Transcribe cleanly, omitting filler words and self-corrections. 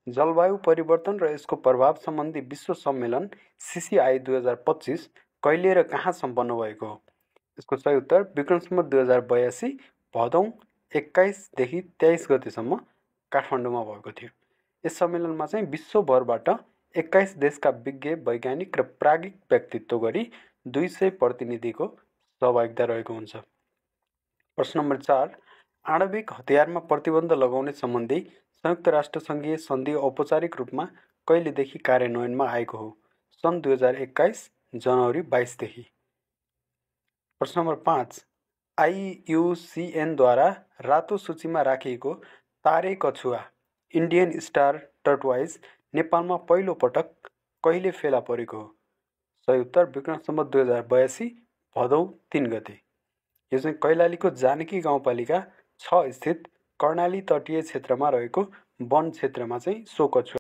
जलवायु परिवर्तन र यसको प्रभाव सम्बन्धी विश्व सम्मेलन CCI 2025 कहिले र कहाँ सम्पन्न भएको हो? यसको सही उत्तर विक्रम सम्वत 2082 भदौ 21 देखि 23 गतेसम्म काठमाडौँमा भएको थियो। यस सम्मेलनमा चाहिँ विश्वभरबाट 21 देशका विज्ञ, वैज्ञानिक र प्राज्ञिक व्यक्तित्व गरी 200 प्रतिनिधिको सहभागिता रहेको हुन्छ। प्रश्न नम्बर 4, आणविक हतियारमा प्रतिबन्ध लगाउने सम्बन्धी संयुक्त राष्ट्र सङ्घीय सन्धि औपचारिक रूपमा कहिलेदेखि कार्यान्वयनमा आएको हो? सन् 2021 जनवरी 22 देखि। प्रश्न नम्बर 5, IUCN-द्वारा रातो सूचीमा राखिएको तारे कछुवा इन्डियन स्टार टर्टवाइज नेपालमा पहिलो पटक कहिले फेला परेको हो? सही उत्तर विक्रम सम्वत 2082 भदौ 3 गते। यो चाहिँ कैलालीको जानकी गाउँपालिका 6 स्थित कर्णाली तटीय क्षेत्रमा रहेको वन क्षेत्रमा चाहिँ सो कछुवा